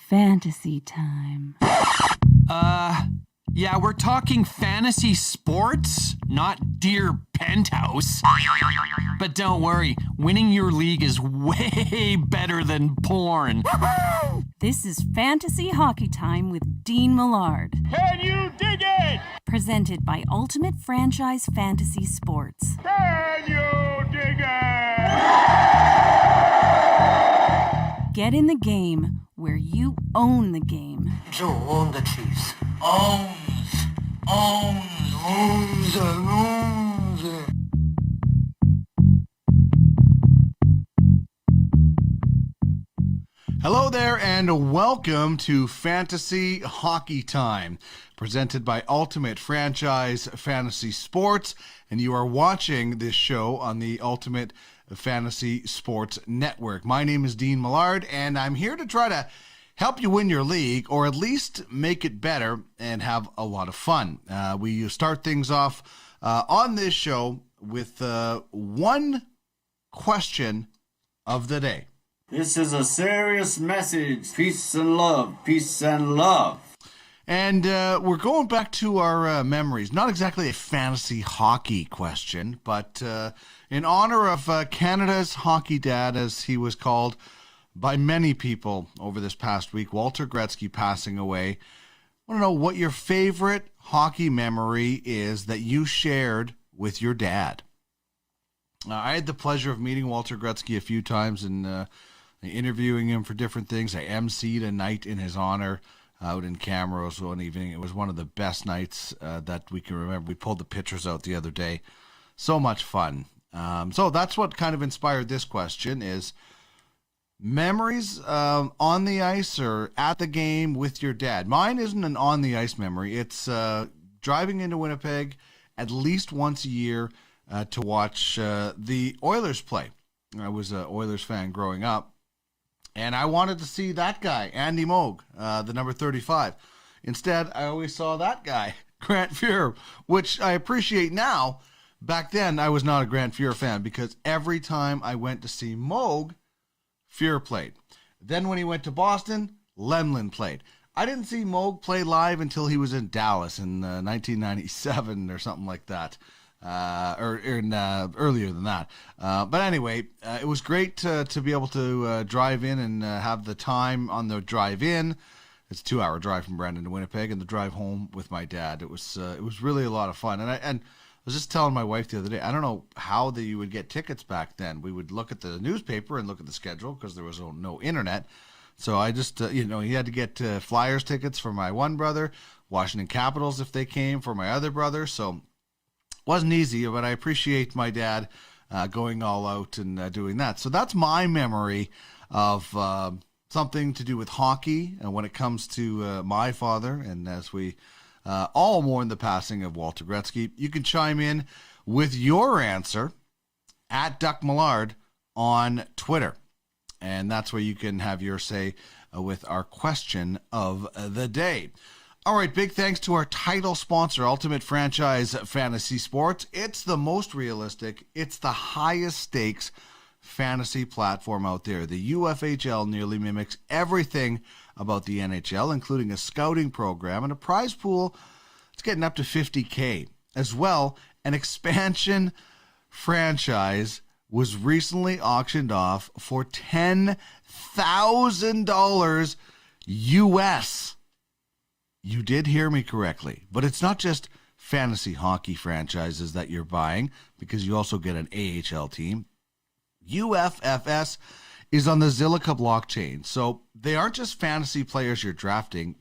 Fantasy time. Yeah, we're talking fantasy sports, not Dear Penthouse. But don't worry, winning your league is way better than porn. This is Fantasy Hockey Time with Dean Millard. Can you dig it? Presented by Ultimate Franchise Fantasy Sports. Can you dig it? Get in the game where you own the game. Joe owned the Chiefs. Owns. Hello there and welcome to Fantasy Hockey Time, presented by Ultimate Franchise Fantasy Sports, and you are watching this show on the Ultimate Fantasy Sports Network. My name is Dean Millard, and I'm here to try to help you win your league, or at least make it better and have a lot of fun. We start things off on this show with one question of the day. This is a serious message. Peace and love. Peace and love. And we're going back to our memories. Not exactly a fantasy hockey question, but in honor of Canada's hockey dad, as he was called by many people over this past week, Walter Gretzky passing away. I want to know what your favorite hockey memory is that you shared with your dad. I had the pleasure of meeting Walter Gretzky a few times and interviewing him for different things. I emceed a night in his honor out in Camrose one evening. It was one of the best nights that we can remember. We pulled the pictures out the other day. So much fun. So that's what kind of inspired this question is memories on the ice or at the game with your dad. Mine isn't an on the ice memory. It's driving into Winnipeg at least once a year to watch the Oilers play. I was an Oilers fan growing up, and I wanted to see that guy, Andy Moog, the number 35. Instead, I always saw that guy, Grant Fuhr, which I appreciate now. Back then, I was not a Grant Fuhr fan because every time I went to see Moog, Fuhr played. Then when he went to Boston, Lemlin played. I didn't see Moog play live until he was in Dallas in 1997 or something like that. Earlier than that. But anyway, it was great to be able to drive in and have the time on the drive in. It's a 2-hour drive from Brandon to Winnipeg, and the drive home with my dad. It was really a lot of fun. And I was just telling my wife the other day, I don't know how you would get tickets back then. We would look at the newspaper and look at the schedule because there was no internet. So I just, he had to get Flyers tickets for my one brother, Washington Capitals if they came for my other brother. So wasn't easy, but I appreciate my dad going all out and doing that. So that's my memory of something to do with hockey and when it comes to my father. And as we all mourn the passing of Walter Gretzky, you can chime in with your answer at Duck Millard on Twitter. And that's where you can have your say with our question of the day. All right, big thanks to our title sponsor, Ultimate Franchise Fantasy Sports. It's the most realistic, it's the highest stakes fantasy platform out there. The UFHL nearly mimics everything about the NHL, including a scouting program and a prize pool. It's getting up to $50K. As well, an expansion franchise was recently auctioned off for $10,000 US. You did hear me correctly, but it's not just fantasy hockey franchises that you're buying because you also get an AHL team. UFFS is on the Zilliqa blockchain, so they aren't just fantasy players you're drafting.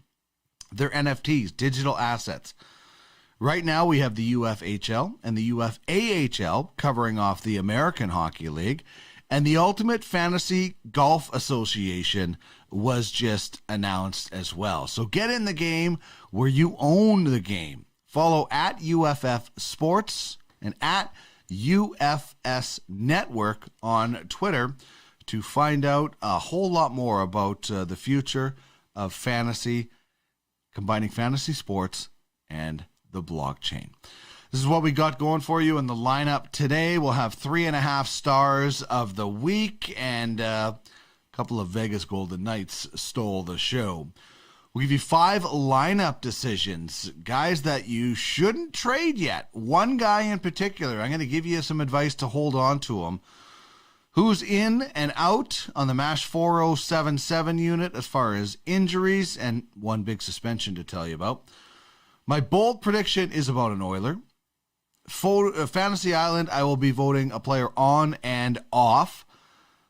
They're NFTs, digital assets. Right now we have the UFHL and the UFAHL covering off the American Hockey League, and the Ultimate Fantasy Golf Association was just announced as well. So get in the game where you own the game. Follow at UFF Sports and at UFS Network on Twitter to find out a whole lot more about the future of fantasy, combining fantasy sports and the blockchain. This is what we got going for you in the lineup today. We'll have 3.5 stars of the week, and couple of Vegas Golden Knights stole the show. We'll give you 5 lineup decisions, guys that you shouldn't trade yet. One guy in particular, I'm going to give you some advice to hold on to him. Who's in and out on the MASH 4077 unit as far as injuries, and one big suspension to tell you about. My bold prediction is about an Oiler. Fantasy Island, I will be voting a player on and off.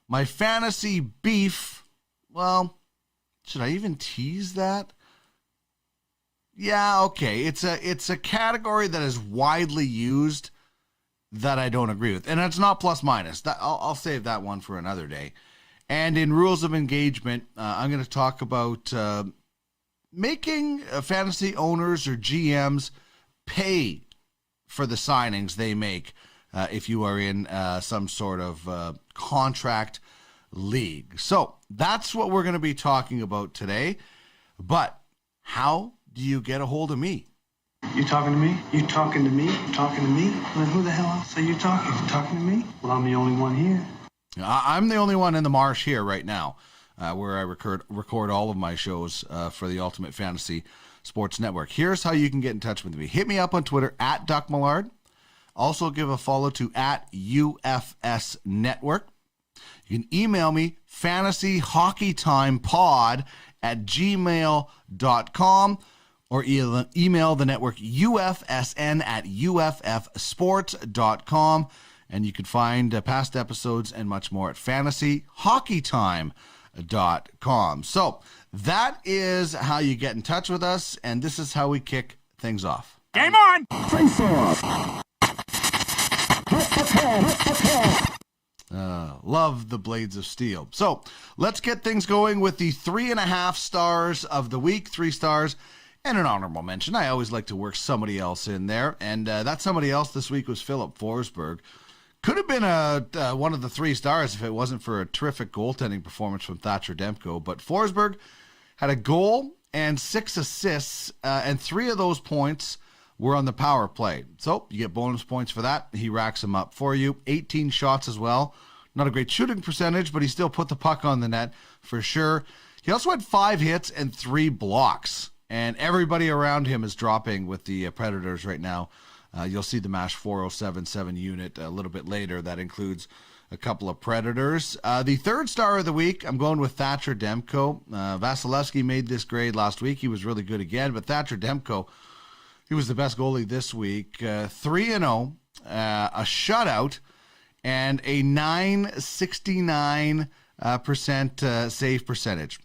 My fantasy beef, well, should I even tease that? Yeah, okay. It's a category that is widely used that I don't agree with. And it's not plus minus. I'll save that one for another day. And in rules of engagement, I'm going to talk about making fantasy owners or GMs pay for the signings they make if you are in some sort of contract league. So that's what we're going to be talking about today. But how do you get a hold of me? You talking to me? You talking to me? You talking to me? Well, then who the hell else are you talking? You talking to me? Well, I'm the only one here. I'm the only one in the marsh here right now, where I record all of my shows for the Ultimate Fantasy Sports Network. Here's how you can get in touch with me. Hit me up on Twitter at Duck Millard. Also give a follow to at UFS Network. You can email me fantasyhockeytimepod@gmail.com or email the network ufsn@uffsports.com. And you can find past episodes and much more at fantasyhockeytime.com. So that is how you get in touch with us, and this is how we kick things off. Game on! Face off. Love the Blades of Steel. So let's get things going with the 3.5 stars of the week. 3 stars and an honorable mention. I always like to work somebody else in there, and that somebody else this week was Philip Forsberg. Could have been one of the 3 stars if it wasn't for a terrific goaltending performance from Thatcher Demko. But Forsberg had a goal and 6 assists, and 3 of those points were on the power play. So you get bonus points for that. He racks them up for you. 18 shots as well. Not a great shooting percentage, but he still put the puck on the net for sure. He also had 5 hits and 3 blocks. And everybody around him is dropping with the Predators right now. You'll see the MASH 4077 unit a little bit later. That includes a couple of Predators. The 3rd star of the week, I'm going with Thatcher Demko. Vasilevsky made this grade last week. He was really good again. But Thatcher Demko, he was the best goalie this week. 3-0, a shutout, and a 969% save percentage.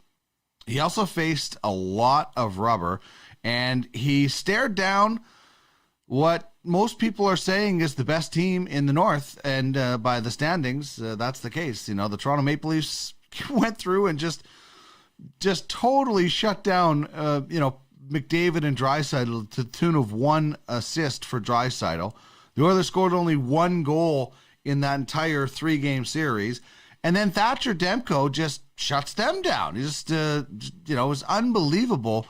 He also faced a lot of rubber, and he stared down what most people are saying is the best team in the North, and by the standings, that's the case. You know, the Toronto Maple Leafs went through and just totally shut down, McDavid and Draisaitl to the tune of 1 assist for Draisaitl. The Oilers scored only 1 goal in that entire 3-game series. And then Thatcher Demko just shuts them down. He just, it was unbelievable.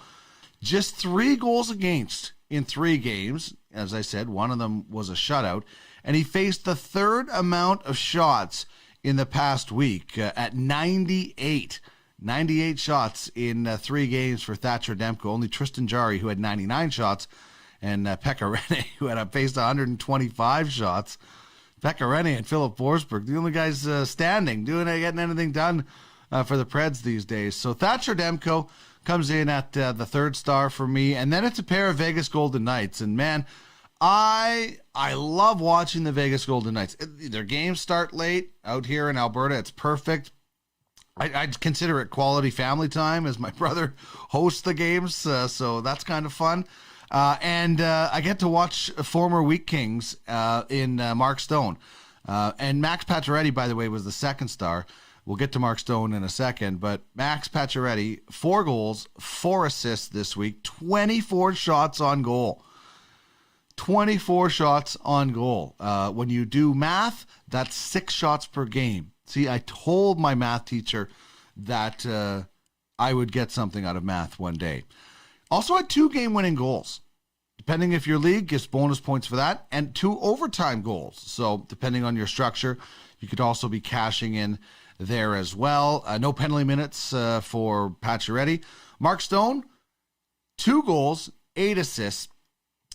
Just 3 goals against in 3 games. As I said, one of them was a shutout. And he faced the 3rd amount of shots in the past week at 98. 98 shots in 3 games for Thatcher Demko. Only Tristan Jarry, who had 99 shots, and Pekka Rinne, who had faced 125 shots. Pekka Rinne and Philip Forsberg, the only guys standing, getting anything done for the Preds these days. So Thatcher Demko comes in at the 3rd star for me, and then it's a pair of Vegas Golden Knights. And man, I love watching the Vegas Golden Knights. Their games start late out here in Alberta. It's perfect. I'd consider it quality family time as my brother hosts the games, so that's kind of fun. And I get to watch former Wheat Kings in Mark Stone. And Max Pacioretty, by the way, was the 2nd star. We'll get to Mark Stone in a second. But Max Pacioretty, 4 goals, 4 assists this week, 24 shots on goal. 24 shots on goal. When you do math, that's 6 shots per game. See, I told my math teacher that I would get something out of math one day. Also had 2 game-winning goals. Depending if your league gets bonus points for that, and 2 overtime goals. So depending on your structure, you could also be cashing in there as well. No penalty minutes for Pacioretty. Mark Stone, 2 goals, 8 assists.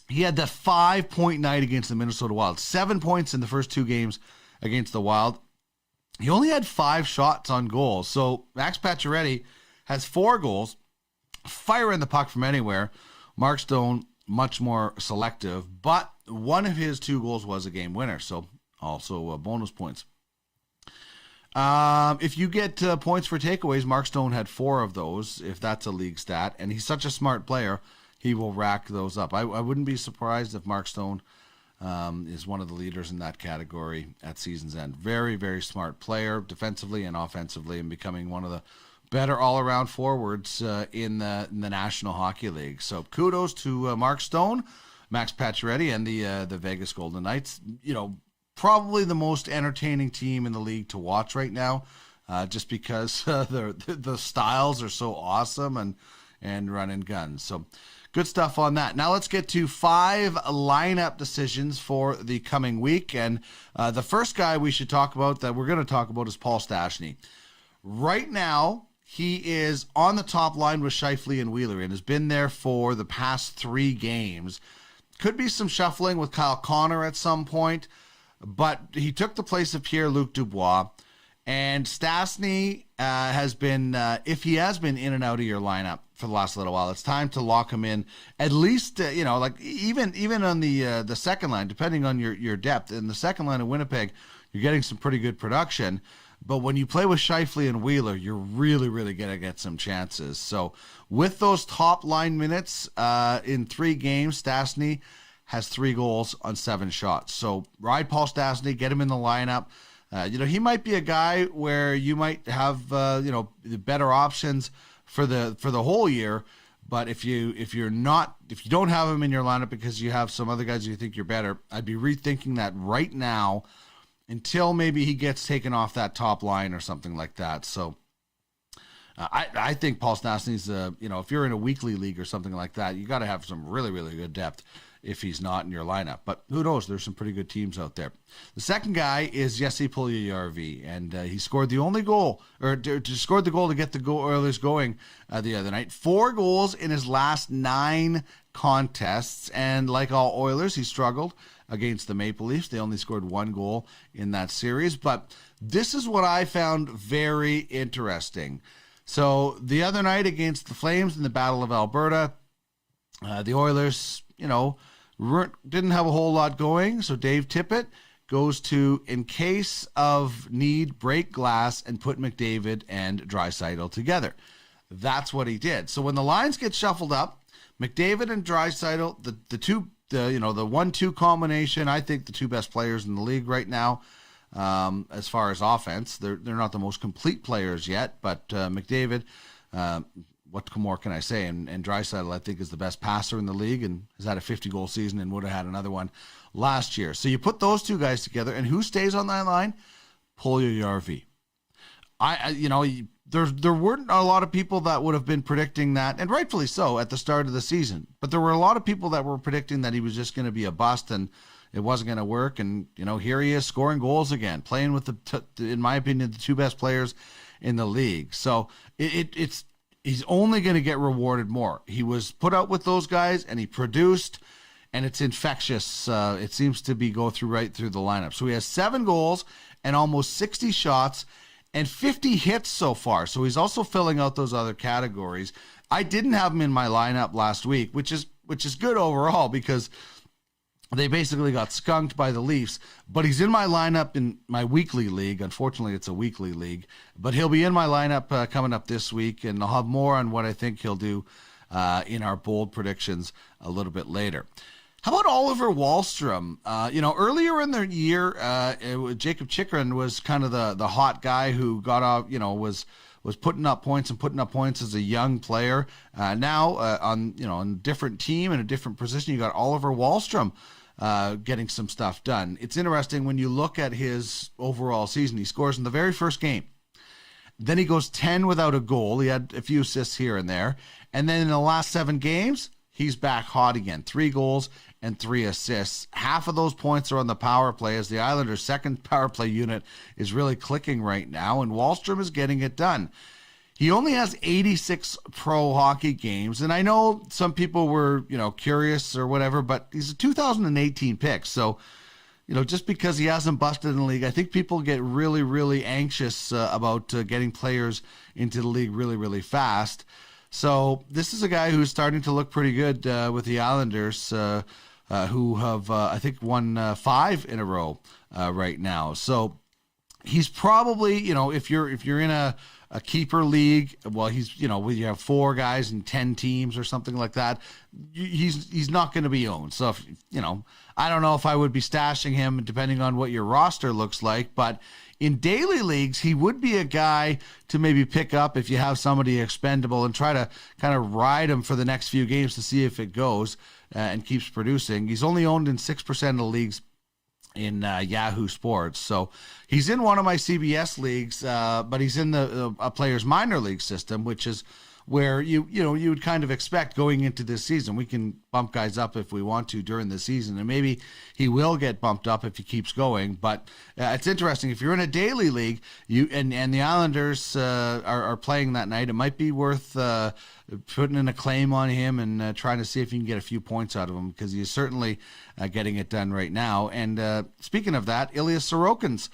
He had the 5-point night against the Minnesota Wild. 7 points in the first 2 games against the Wild. He only had 5 shots on goal. So Max Pacioretty has 4 goals, firing the puck from anywhere. Mark Stone, much more selective, but one of his 2 goals was a game winner. So also bonus points. If you get points for takeaways, Mark Stone had 4 of those, if that's a league stat. And he's such a smart player, he will rack those up. I wouldn't be surprised if Mark Stone is one of the leaders in that category at season's end. Very, very smart player, defensively and offensively, and becoming one of the better all-around forwards in the National Hockey League. So kudos to Mark Stone, Max Pacioretty, and the Vegas Golden Knights. Probably the most entertaining team in the league to watch right now, just because the styles are so awesome and run and guns. So good stuff on that. Now let's get to 5 lineup decisions for the coming week. And the first guy we should talk about, that we're going to talk about, is Paul Stashny. Right now, he is on the top line with Scheifele and Wheeler and has been there for the past 3 games. Could be some shuffling with Kyle Connor at some point, but he took the place of Pierre-Luc Dubois. And Stastny has been, if he has been in and out of your lineup for the last little while, it's time to lock him in. At least, like even on the second line, depending on your depth. In the second line of Winnipeg, you're getting some pretty good production. But when you play with Scheifele and Wheeler, you're really, really going to get some chances. So with those top line minutes in 3 games, Stastny has 3 goals on 7 shots. So ride Paul Stastny, get him in the lineup. He might be a guy where you might have the better options for the whole year. But if you don't have him in your lineup because you have some other guys you think you're better, I'd be rethinking that right now until maybe he gets taken off that top line or something like that. So I think Paul Stastny's if you're in a weekly league or something like that, you got to have some really, really good depth if he's not in your lineup. But who knows? There's some pretty good teams out there. The second guy is Jesse Puljujarvi, and he scored the only goal, or scored the goal to get the Oilers going the other night. 4 goals in his last 9 contests, and like all Oilers, he struggled against the Maple Leafs. They only scored 1 goal in that series, but this is what I found very interesting. So the other night against the Flames in the Battle of Alberta, the Oilers, didn't have a whole lot going. So Dave Tippett goes to, in case of need, break glass and put McDavid and Draisaitl together. That's what he did. So when the lines get shuffled up, McDavid and Draisaitl, the 1-2 combination, I think the 2 best players in the league right now. As far as offense, they're not the most complete players yet, but McDavid, what more can I say? And Draisaitl, I think, is the best passer in the league and has had a 50-goal season and would have had another one last year. So you put those 2 guys together, and who stays on that line? Puljujarvi. There weren't a lot of people that would have been predicting that, and rightfully so, at the start of the season. But there were a lot of people that were predicting that he was just going to be a bust and it wasn't going to work. And, here he is scoring goals again, playing with, in my opinion, the 2 best players in the league. So he's only going to get rewarded more. He was put out with those guys, and he produced, and it's infectious. It seems to be right through the lineup. So he has 7 goals and almost 60 shots and 50 hits so far. So he's also filling out those other categories. I didn't have him in my lineup last week, which is good overall because they basically got skunked by the Leafs, but he's in my lineup in my weekly league. Unfortunately, it's a weekly league, but he'll be in my lineup coming up this week, and I'll have more on what I think he'll do in our bold predictions a little bit later. How about Oliver Wahlstrom? Earlier in the year, Jacob Chychrun was kind of the hot guy who got off, was putting up points as a young player. Now on a different team and a different position, you got Oliver Wahlstrom getting some stuff done. It's interesting when you look at his overall season. He scores in the very first game. Then he goes 10 without a goal. He had a few assists here and there. And then in the last 7 games, he's back hot again. 3 goals and 3 assists. Half of those points are on the power play, as the Islanders' second power play unit is really clicking right now, and Wahlstrom is getting it done. He only has 86 pro hockey games, and I know some people were, curious or whatever, but he's a 2018 pick, so just because he hasn't busted in the league, I think people get really, really anxious about getting players into the league really, really fast. So this is a guy who's starting to look pretty good with the Islanders, who have, I think, won 5 in a row right now. So he's probably, if you're in a keeper league, well, he's, you have 4 guys and 10 teams or something like that, he's not going to be owned. So, if, I don't know if I would be stashing him depending on what your roster looks like, but in daily leagues, he would be a guy to maybe pick up if you have somebody expendable and try to kind of ride him for the next few games to see if it goes and keeps producing. He's only owned in 6% of the leagues in Yahoo Sports. So he's in one of my CBS leagues, but he's in the players minor league system, which is where you would kind of expect going into this season. We can bump guys up if we want to during the season, and maybe he will get bumped up if he keeps going. But it's interesting, if you're in a daily league, and the Islanders are playing that night, it might be worth putting in a claim on him and trying to see if you can get a few points out of him, because he's certainly getting it done right now. And speaking of that, Ilya Sorokin's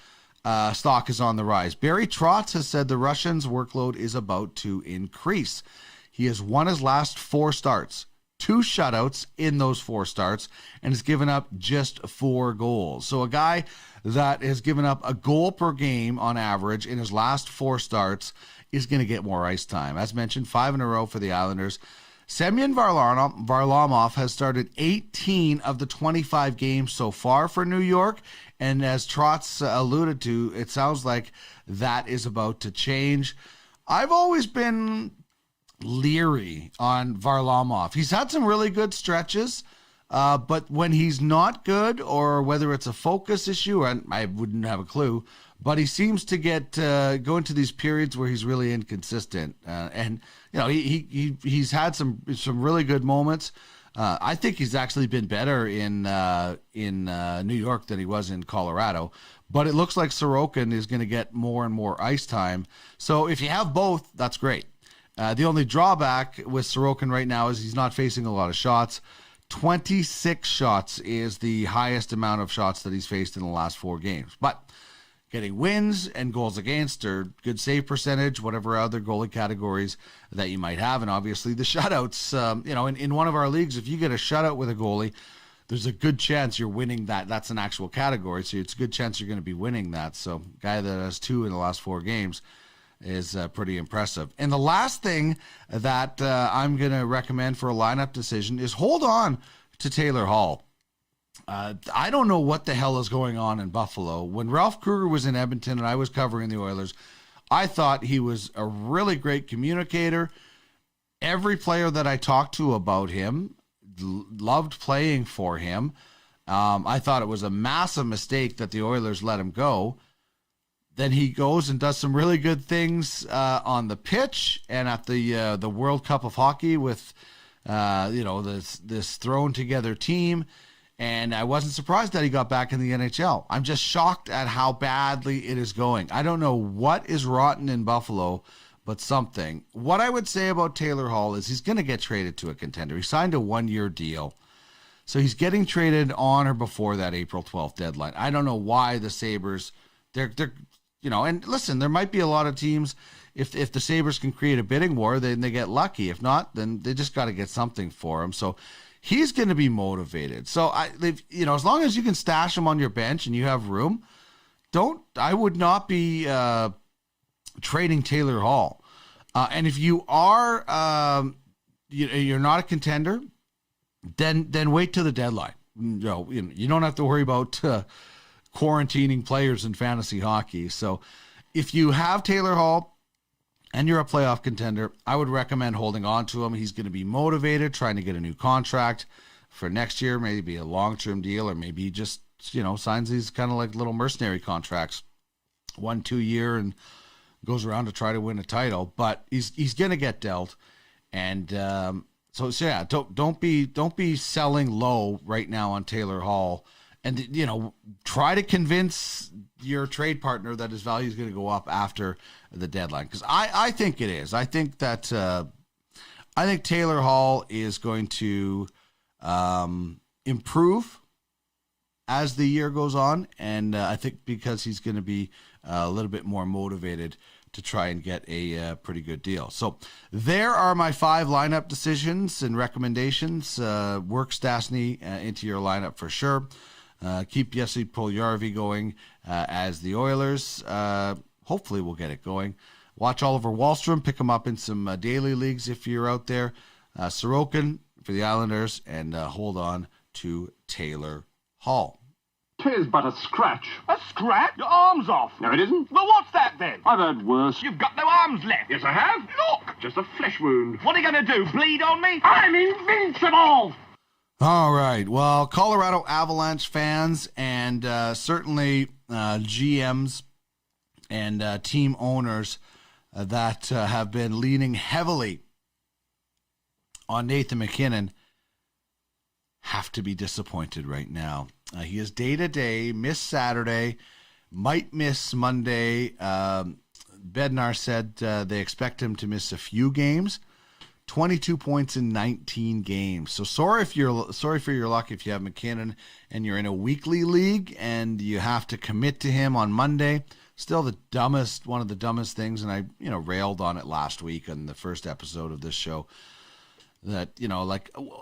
stock is on the rise. Barry Trotz has said the Russians' workload is about to increase. He has won his last 4 starts, 2 shutouts in those 4 starts, and has given up just 4 goals. So a guy that has given up a goal per game on average in his last 4 starts is going to get more ice time. As mentioned, 5 in a row for the Islanders. Semyon Varlamov has started 18 of the 25 games so far for New York, and as Trotz alluded to, it sounds like that is about to change. I've always been leery on Varlamov. He's had some really good stretches, but when he's not good, or whether it's a focus issue, I wouldn't have a clue, but he seems to go into these periods where he's really inconsistent. And he's had some really good moments. I think he's actually been better in New York than he was in Colorado. But it looks like Sorokin is going to get more and more ice time. So if you have both, that's great. The only drawback with Sorokin right now is he's not facing a lot of shots. 26 shots is the highest amount of shots that he's faced in the last 4 games. But getting wins and goals against, or good save percentage, whatever other goalie categories that you might have. And obviously the shutouts, in one of our leagues, if you get a shutout with a goalie, there's a good chance you're winning that. That's an actual category, so it's a good chance you're going to be winning that. So guy that has 2 in the last 4 games is pretty impressive. And the last thing that I'm going to recommend for a lineup decision is hold on to Taylor Hall. I don't know what the hell is going on in Buffalo. When Ralph Kruger was in Edmonton and I was covering the Oilers, I thought he was a really great communicator. Every player that I talked to about him loved playing for him. I thought it was a massive mistake that the Oilers let him go. Then he goes and does some really good things on the pitch and at the World Cup of Hockey with this thrown together team. And I wasn't surprised that he got back in the NHL. I'm just shocked at how badly it is going. I don't know what is rotten in Buffalo, but something. What I would say about Taylor Hall is he's going to get traded to a contender. He signed a 1-year deal. So he's getting traded on or before that April 12th deadline. I don't know why the Sabres, they're and listen, there might be a lot of teams, if the Sabres can create a bidding war, then they get lucky. If not, then they just got to get something for him. So he's going to be motivated. So as long as you can stash him on your bench and you have room, I would not be trading Taylor Hall. And if you are, you're not a contender, then wait till the deadline. You don't have to worry about quarantining players in fantasy hockey. So if you have Taylor Hall and you're a playoff contender, I would recommend holding on to him. He's going to be motivated, trying to get a new contract for next year, maybe a long-term deal, or maybe he just, signs these kind of like little mercenary contracts, 1-2 year, and goes around to try to win a title. But he's going to get dealt. And So yeah, don't be selling low right now on Taylor Hall, and try to convince your trade partner that his value is going to go up after the deadline, because I think it is. I think that I think Taylor Hall is going to improve as the year goes on, and I think because he's going to be a little bit more motivated to try and get a pretty good deal. So there are my 5 lineup decisions and recommendations. Work Stastny into your lineup for sure. Keep Jesse Puljujarvi going as the Oilers. Hopefully we'll get it going. Watch Oliver Wahlstrom. Pick him up in some daily leagues if you're out there. Sorokin for the Islanders. And hold on to Taylor Hall. 'Tis but a scratch. A scratch? Your arm's off. No, it isn't. Well, what's that then? I've heard worse. You've got no arms left. Yes, I have. Look! Just a flesh wound. What are you going to do, bleed on me? I'm invincible! All right. Well, Colorado Avalanche fans and certainly GMs and team owners that have been leaning heavily on Nathan MacKinnon have to be disappointed right now. He is day-to-day, missed Saturday, might miss Monday. Bednar said they expect him to miss a few games. 22 points in 19 games. So sorry for your luck if you have MacKinnon and you're in a weekly league and you have to commit to him on Monday. Still one of the dumbest things, and I railed on it last week on the first episode of this show. That,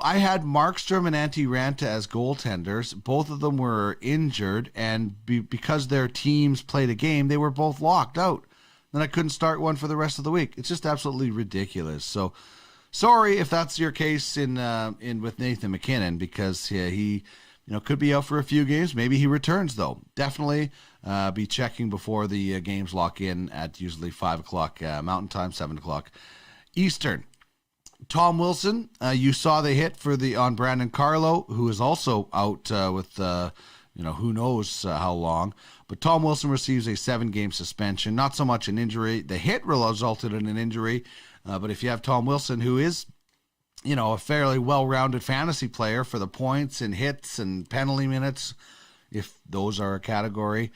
I had Markstrom and Antti Ranta as goaltenders. Both of them were injured, and because their teams played a game, they were both locked out. Then I couldn't start one for the rest of the week. It's just absolutely ridiculous. So, sorry if that's your case in with Nathan MacKinnon, because he could be out for a few games. Maybe he returns, though. Definitely be checking before the games lock in at usually 5 o'clock Mountain Time, 7 o'clock Eastern. Tom Wilson, you saw the hit on Brandon Carlo, who is also out with, who knows how long. But Tom Wilson receives a 7-game suspension. Not so much an injury. The hit resulted in an injury. But if you have Tom Wilson, who is, a fairly well-rounded fantasy player for the points and hits and penalty minutes, if those are a category.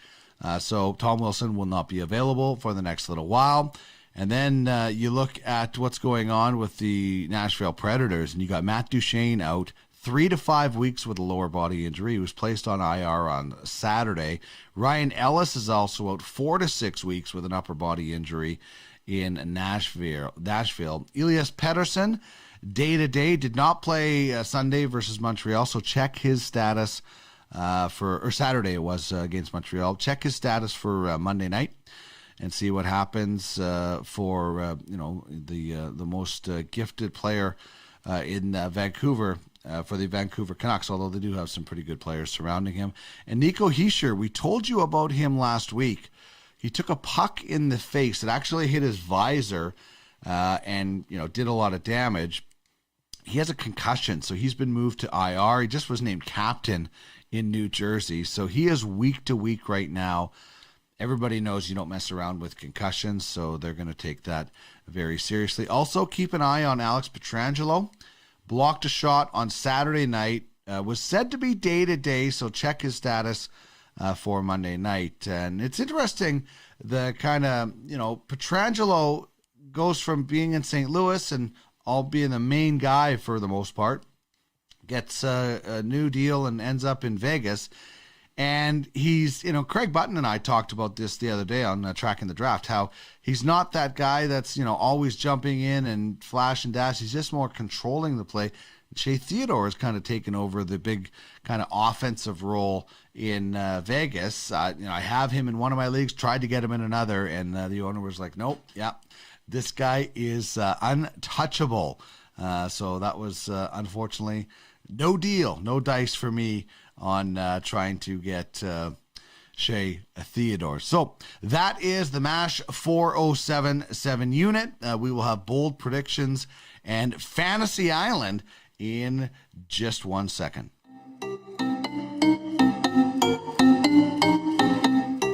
So Tom Wilson will not be available for the next little while. And then you look at what's going on with the Nashville Predators, and you got Matt Duchene out 3 to 5 weeks with a lower body injury. He was placed on IR on Saturday. Ryan Ellis is also out 4 to 6 weeks with an upper body injury in Nashville. Elias Pettersson, day-to-day, did not play Sunday versus Montreal, so check his status or Saturday it was against Montreal. Check his status for Monday night and see what happens for the most gifted player in Vancouver for the Vancouver Canucks, although they do have some pretty good players surrounding him. And Nico Hischier, we told you about him last week. He took a puck in the face. It actually hit his visor and did a lot of damage. He has a concussion, so he's been moved to IR. He just was named captain in New Jersey, so he is week to week right now. Everybody knows you don't mess around with concussions, so they're going to take that very seriously. Also, keep an eye on Alex Pietrangelo. Blocked a shot on Saturday night. Was said to be day-to-day, so check his status for Monday night. And it's interesting, the kind of, Pietrangelo goes from being in St. Louis and all being the main guy for the most part, gets a new deal and ends up in Vegas. And he's, Craig Button and I talked about this the other day on Tracking the Draft, how he's not that guy that's, always jumping in and flash and dash. He's just more controlling the play. Shea Theodore has kind of taken over the big kind of offensive role in Vegas. I have him in one of my leagues, tried to get him in another, and the owner was like, nope, yeah, this guy is untouchable. So that was, unfortunately, no deal, no dice for me on trying to get Shea Theodore. So that is the MASH 4077 unit. We will have bold predictions and Fantasy Island in just 1 second.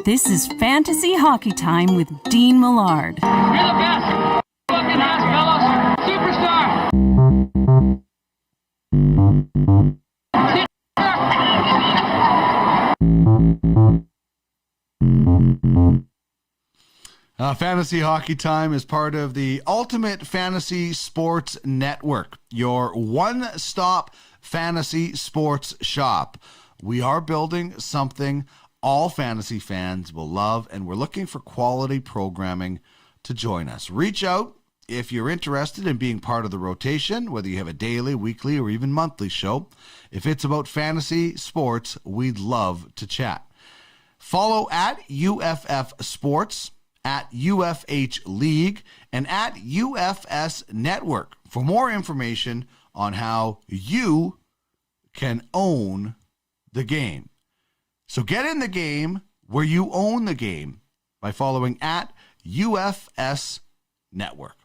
This is Fantasy Hockey Time with Dean Millard. You're the best! Looking ass fellas! Superstar! Fantasy Hockey Time is part of the Ultimate Fantasy Sports Network, your one-stop fantasy sports shop. We are building something all fantasy fans will love, and we're looking for quality programming to join us. Reach out if you're interested in being part of the rotation, whether you have a daily, weekly, or even monthly show. If it's about fantasy sports, we'd love to chat. Follow at UFF Sports, at UFH League, and at UFS Network for more information on how you can own the game. So get in the game where you own the game by following at UFS Network.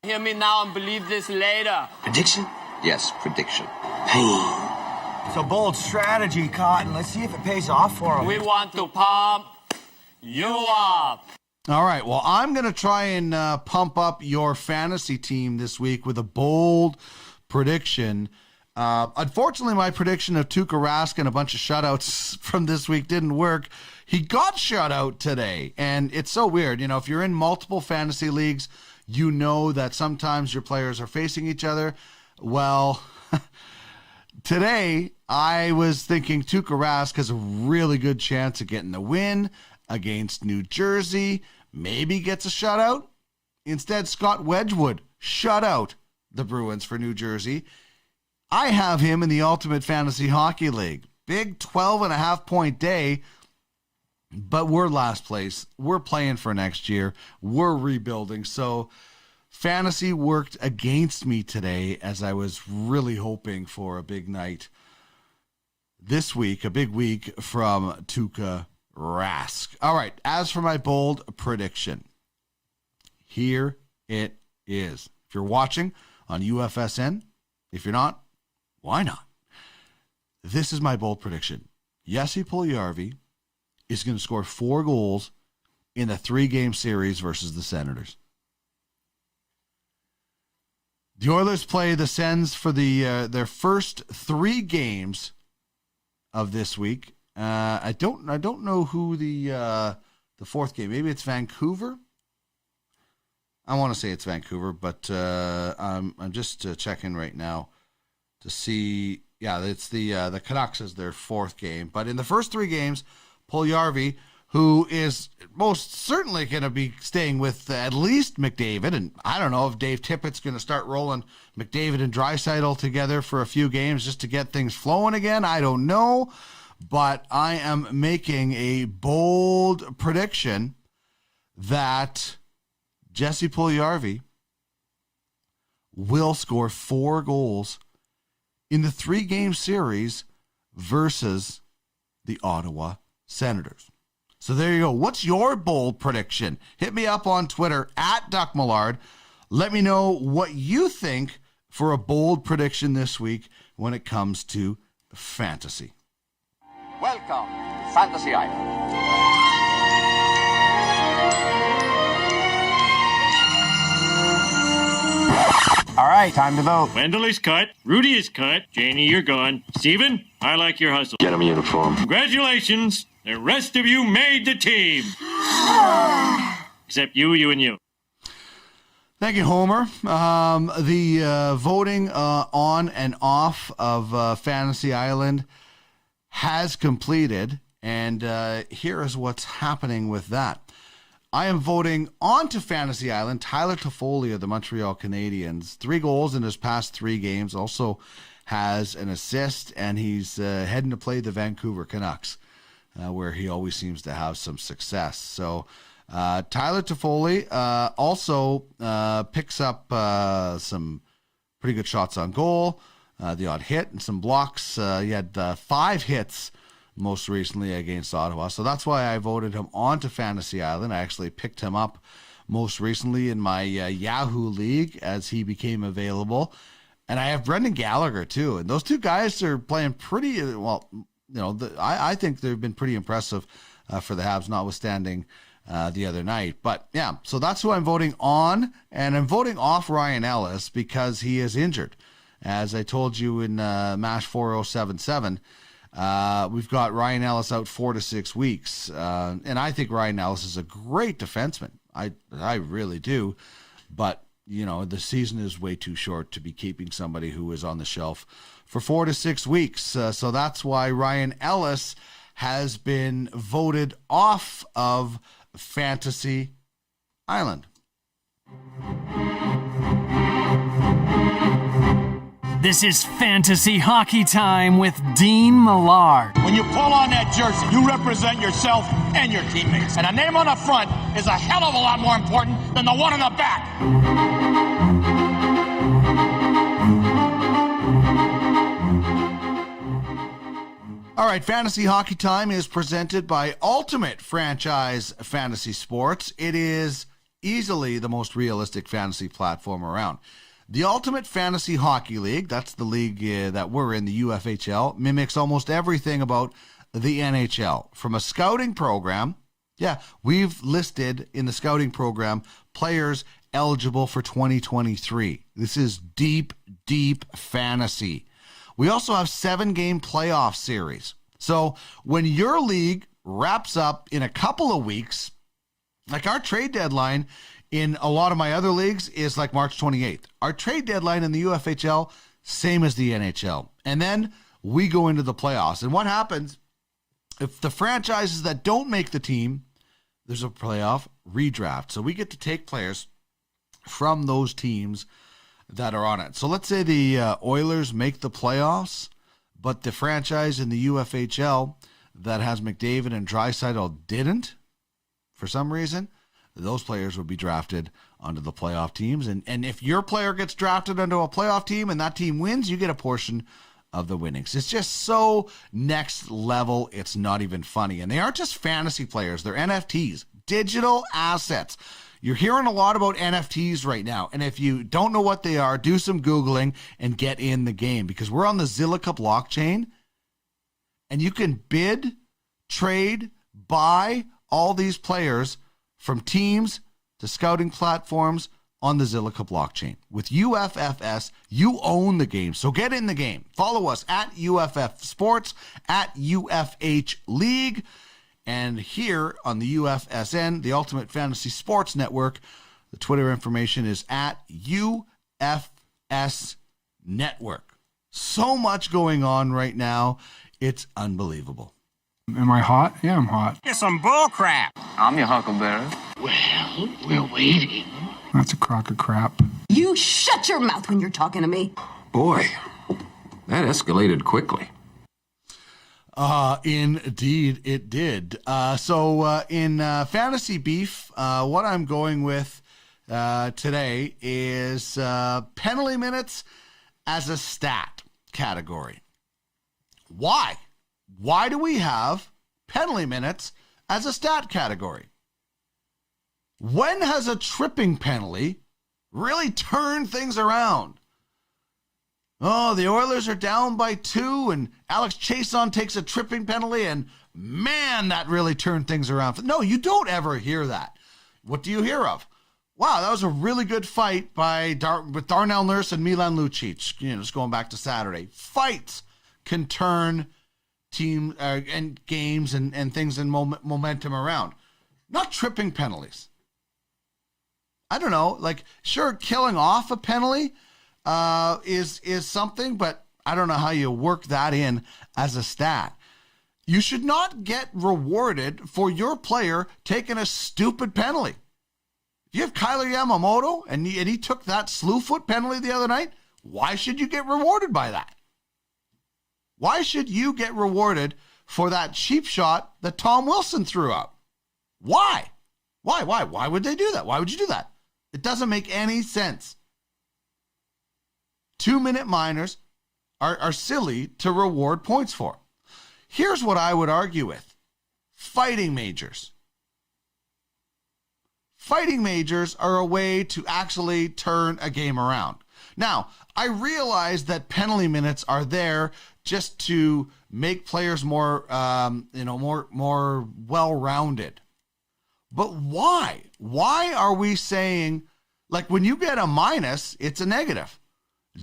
Hear me now and believe this later. Prediction? Yes, prediction. Pain. It's a bold strategy, Cotton. Let's see if it pays off for him. We want to pump you up. All right, well, I'm going to try and pump up your fantasy team this week with a bold prediction. Unfortunately, my prediction of Tuukka Rask and a bunch of shutouts from this week didn't work. He got shut out today, and it's so weird. You know, if you're in multiple fantasy leagues, you know that sometimes your players are facing each other. Well, today I was thinking Tuukka Rask has a really good chance of getting the win against New Jersey, maybe gets a shutout. Instead, Scott Wedgwood shut out the Bruins for New Jersey. I have him in the Ultimate Fantasy Hockey League. Big 12.5-point day, but we're last place. We're playing for next year. We're rebuilding. So fantasy worked against me today as I was really hoping for a big night this week, a big week from Tuukka Rask. All right, as for my bold prediction, here it is. If you're watching on UFSN, if you're not, why not? This is my bold prediction. Jesse Puljujarvi is going to score 4 goals in the 3-game series versus the Senators. The Oilers play the Sens for their first 3 games of this week. I don't know who the 4th game. Maybe it's Vancouver. I want to say it's Vancouver, but I'm just checking right now to see. Yeah, it's the Canucks as their 4th game. But in the first 3 games, Puljujarvi, who is most certainly going to be staying with at least McDavid, and I don't know if Dave Tippett's going to start rolling McDavid and Draisaitl together for a few games just to get things flowing again. I don't know, but I am making a bold prediction that Jesse Puljujarvi will score 4 goals in the 3-game series versus the Ottawa Senators. So there you go. What's your bold prediction? Hit me up on Twitter at Millard. Let me know what you think for a bold prediction this week when it comes to fantasy. Welcome to Fantasy Island. All right, time to vote. Wendell is cut. Rudy is cut. Janie, you're gone. Steven, I like your hustle. Get him a uniform. Congratulations. The rest of you made the team. Except you, and you. Thank you, Homer. The voting on and off of Fantasy Island has completed, and here is what's happening with that. I am voting onto Fantasy Island. Tyler Toffoli of the Montreal Canadiens, 3 goals in his past 3 games, also has an assist, and he's heading to play the Vancouver Canucks, where he always seems to have some success. So Tyler Toffoli also picks up some pretty good shots on goal, the odd hit, and some blocks. He had 5 hits most recently against Ottawa. So that's why I voted him onto Fantasy Island. I actually picked him up most recently in my Yahoo League as he became available. And I have Brendan Gallagher too. And those 2 guys are playing pretty well. You know, I think they've been pretty impressive for the Habs, notwithstanding the other night. But yeah, so that's who I'm voting on. And I'm voting off Ryan Ellis because he is injured. As I told you in MASH 4077, We've got Ryan Ellis out 4 to 6 weeks. And I think Ryan Ellis is a great defenseman. I really do. But, the season is way too short to be keeping somebody who is on the shelf for 4 to 6 weeks. So that's why Ryan Ellis has been voted off of Fantasy Island. This is Fantasy Hockey Time with Dean Millard. When you pull on that jersey, you represent yourself and your teammates. And a name on the front is a hell of a lot more important than the one on the back. All right, Fantasy Hockey Time is presented by Ultimate Franchise Fantasy Sports. It is easily the most realistic fantasy platform around. The Ultimate Fantasy Hockey League, that's the league that we're in, the UFHL, mimics almost everything about the NHL. From a scouting program, we've listed in the scouting program players eligible for 2023. This is deep, deep fantasy. We also have 7-game playoff series. So when your league wraps up in a couple of weeks, like our trade deadline in a lot of my other leagues is like March 28th. Our trade deadline in the UFHL, same as the NHL. And then we go into the playoffs. And what happens if the franchises that don't make the team, there's a playoff redraft. So we get to take players from those teams that are on it. So let's say the Oilers make the playoffs, but the franchise in the UFHL that has McDavid and Draisaitl didn't, for some reason, those players would be drafted onto the playoff teams. And if your player gets drafted onto a playoff team and that team wins, you get a portion of the winnings. It's just so next level, it's not even funny. And they aren't just fantasy players, they're NFTs, digital assets. You're hearing a lot about NFTs right now. And if you don't know what they are, do some Googling and get in the game, because we're on the Zilliqa blockchain and you can bid, trade, buy all these players from teams to scouting platforms on the Zilliqa blockchain. With UFFS, you own the game. So get in the game. Follow us at UFF Sports, at UFH League, and here on the UFSN, the Ultimate Fantasy Sports Network, the Twitter information is at UFS Network. So much going on right now. It's unbelievable. Am I hot? Yeah, I'm hot. It's some bull crap. I'm your huckleberry. Well, we're waiting. That's a crock of crap. You shut your mouth when you're talking to me. Boy, that escalated quickly. Indeed, it did. So in Fantasy Beef, what I'm going with today is penalty minutes as a stat category. Why? Why do we have penalty minutes as a stat category? When has a tripping penalty really turned things around? Oh, the Oilers are down by 2 and Alex Chason takes a tripping penalty and man, that really turned things around. No, you don't ever hear that. What do you hear of? Wow, that was a really good fight with Darnell Nurse and Milan Lucic. Just going back to Saturday. Fights can turn team and games and things and momentum around. Not tripping penalties. I don't know, sure, killing off a penalty is something, but I don't know how you work that in as a stat. You should not get rewarded for your player taking a stupid penalty. If you have Kyler Yamamoto and he took that slew foot penalty the other night, why should you get rewarded by that? Why should you get rewarded for that cheap shot that Tom Wilson threw out? Why? Why would they do that? Why would you do that? It doesn't make any sense. 2-minute minors are silly to reward points for. Here's what I would argue with. Fighting majors. Fighting majors are a way to actually turn a game around. Now, I realize that penalty minutes are there just to make players more well-rounded. But why? Why are we saying, when you get a minus, it's a negative?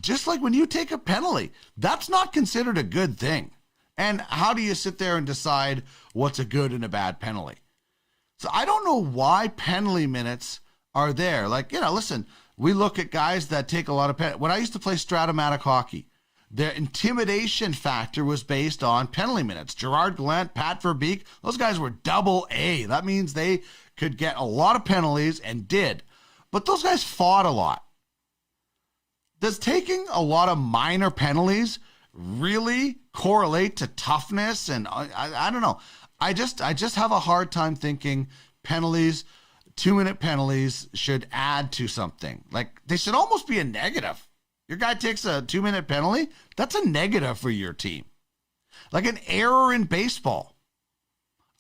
Just like when you take a penalty, that's not considered a good thing. And how do you sit there and decide what's a good and a bad penalty? So I don't know why penalty minutes are there. Like, listen, we look at guys that take a lot of penalties. When I used to play Stratomatic hockey, their intimidation factor was based on penalty minutes. Gerard Gallant, Pat Verbeek, those guys were double A. That means they could get a lot of penalties and did. But those guys fought a lot. Does taking a lot of minor penalties really correlate to toughness? And I don't know. I just have a hard time thinking penalties, 2-minute penalties should add to something. Like, they should almost be a negative. Your guy takes a 2-minute penalty, that's a negative for your team. Like an error in baseball.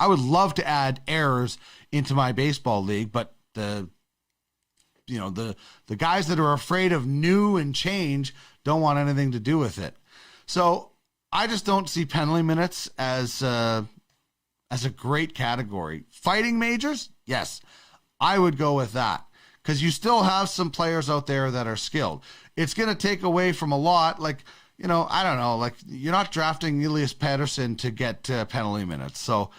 I would love to add errors into my baseball league, but the guys that are afraid of new and change don't want anything to do with it. So I just don't see penalty minutes as a great category. Fighting majors, yes, I would go with that, because you still have some players out there that are skilled. It's going to take away from a lot, like, I don't know, like, you're not drafting Elias Pettersson to get penalty minutes. So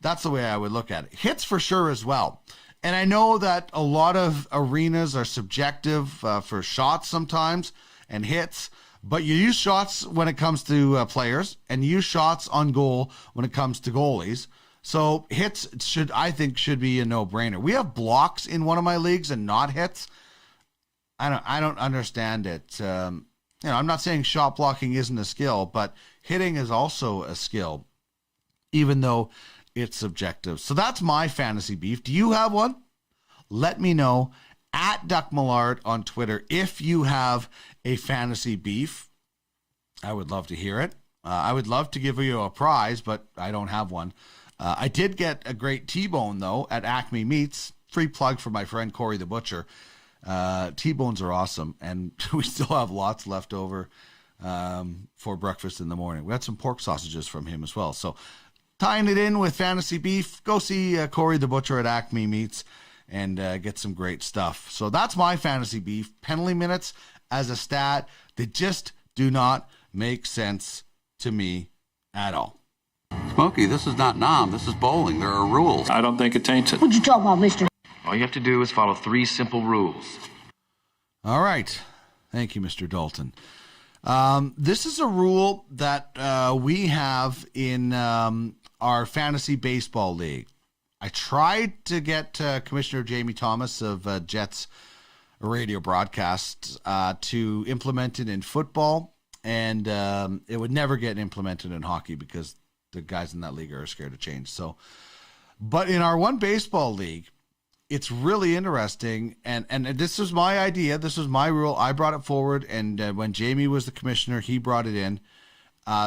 that's the way I would look at it. Hits for sure as well. And I know that a lot of arenas are subjective for shots sometimes and hits, but you use shots when it comes to players, and you use shots on goal when it comes to goalies. So hits should be a no-brainer. We have blocks in one of my leagues and not hits. I don't understand it. I'm not saying shot blocking isn't a skill, but hitting is also a skill, even though it's subjective. So that's my fantasy beef. Do you have one? Let me know at Duck Millard on Twitter if you have a fantasy beef. I would love to hear it. I would love to give you a prize, but I don't have one. I did get a great T-bone, though, at Acme Meats. Free plug for my friend Corey the Butcher. T-bones are awesome, and we still have lots left over for breakfast in the morning. We had some pork sausages from him as well. So tying it in with fantasy beef, go see Corey the Butcher at Acme Meats and get some great stuff. So that's my fantasy beef. Penalty minutes as a stat, they just do not make sense to me at all. Smokey, this is not Nam. This is bowling. There are rules. I don't think it taints it. What you talking about, mister? All you have to do is follow 3 simple rules. All right. Thank you, Mr. Dalton. This is a rule that we have in our fantasy baseball league. I tried to get Commissioner Jamie Thomas of Jets radio broadcasts to implement it in football, and it would never get implemented in hockey because the guys in that league are scared to change. So, but in our one baseball league, it's really interesting, and this was my idea. This was my rule. I brought it forward, and when Jamie was the commissioner, he brought it in.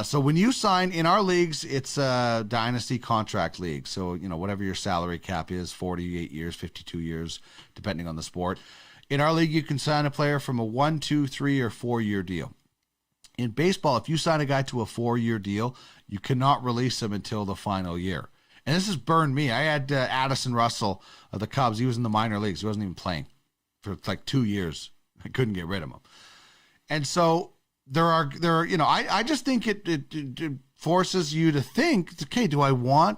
So when you sign in our leagues, it's a dynasty contract league. So, whatever your salary cap is, 48 years, 52 years, depending on the sport. In our league, you can sign a player from a 1, 2, 3, or 4-year deal. In baseball, if you sign a guy to a 4-year deal, you cannot release him until the final year. And this has burned me. I had Addison Russell of the Cubs. He was in the minor leagues. He wasn't even playing for like 2 years. I couldn't get rid of him. And so there are I just think it forces you to think, okay,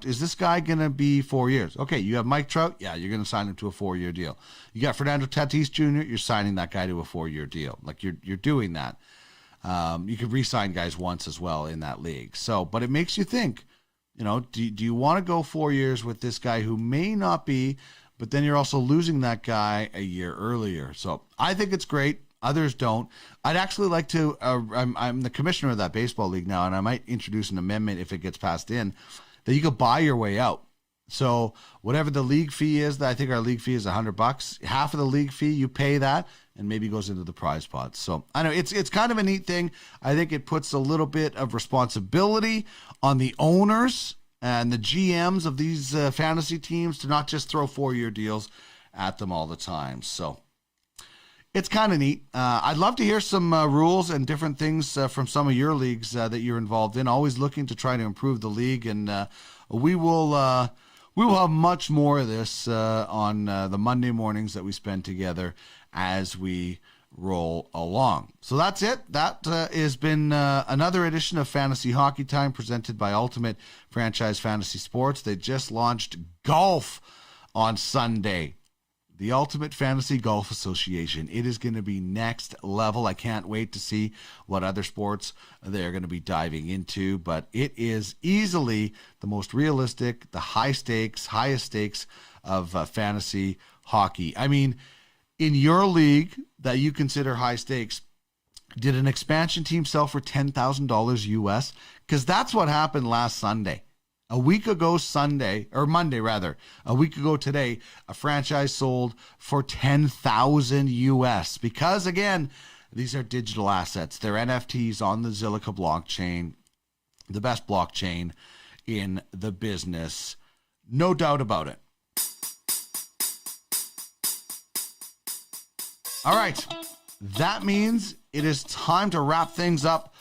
is this guy going to be 4 years? Okay, you have Mike Trout. Yeah, you're going to sign him to a 4-year deal. You got Fernando Tatis Jr. You're signing that guy to a 4-year deal. Like you're doing that. You could re-sign guys once as well in that league. So, but it makes you think, do you want to go 4 years with this guy who may not be, but then you're also losing that guy a year earlier. So I think it's great. Others don't. I'd actually like to, I'm the commissioner of that baseball league now, and I might introduce an amendment if it gets passed in, that you could buy your way out. So whatever the league fee is, I think our league fee is $100. Half of the league fee, you pay that, and maybe goes into the prize pot. So I know it's kind of a neat thing. I think it puts a little bit of responsibility on the owners and the GMs of these fantasy teams to not just throw 4-year deals at them all the time. So it's kind of neat. I'd love to hear some rules and different things from some of your leagues that you're involved in. Always looking to try to improve the league, and we will have much more of this on the Monday mornings that we spend together as we roll along. So that's it. That has been another edition of Fantasy Hockey Time presented by Ultimate Franchise Fantasy Sports. They just launched golf on Sunday. The Ultimate Fantasy Golf Association. It is going to be next level. I can't wait to see what other sports they're going to be diving into, but it is easily the most realistic, the highest stakes of fantasy hockey. I mean, in your league that you consider high stakes, did an expansion team sell for $10,000 US? Because that's what happened last Sunday. A week ago Monday, a week ago today, a franchise sold for $10,000 US. Because again, these are digital assets. They're NFTs on the Zilliqa blockchain, the best blockchain in the business. No doubt about it. All right, that means it is time to wrap things up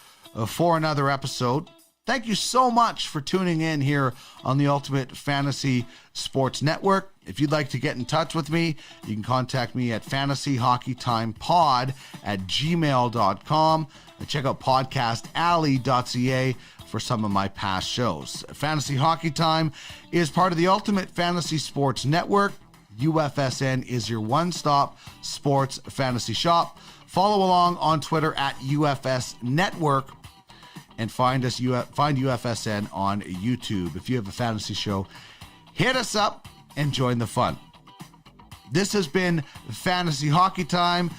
for another episode. Thank you so much for tuning in here on the Ultimate Fantasy Sports Network. If you'd like to get in touch with me, you can contact me at fantasyhockeytimepod@gmail.com and check out podcastalley.ca for some of my past shows. Fantasy Hockey Time is part of the Ultimate Fantasy Sports Network. UFSN is your one-stop sports fantasy shop. Follow along on Twitter at UFS Network. And find UFSN on YouTube. If you have a fantasy show, hit us up and join the fun. This has been Fantasy Hockey Time,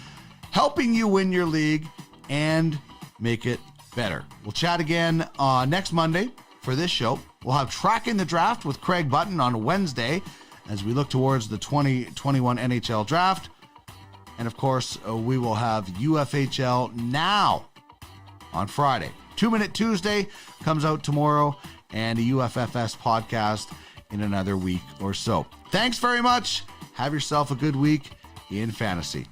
helping you win your league and make it better. We'll chat again next Monday for this show. We'll have Tracking the Draft with Craig Button on Wednesday as we look towards the 2021 NHL Draft. And of course, we will have UFHL Now on Friday. 2-Minute Tuesday comes out tomorrow, and a UFFS podcast in another week or so. Thanks very much. Have yourself a good week in fantasy.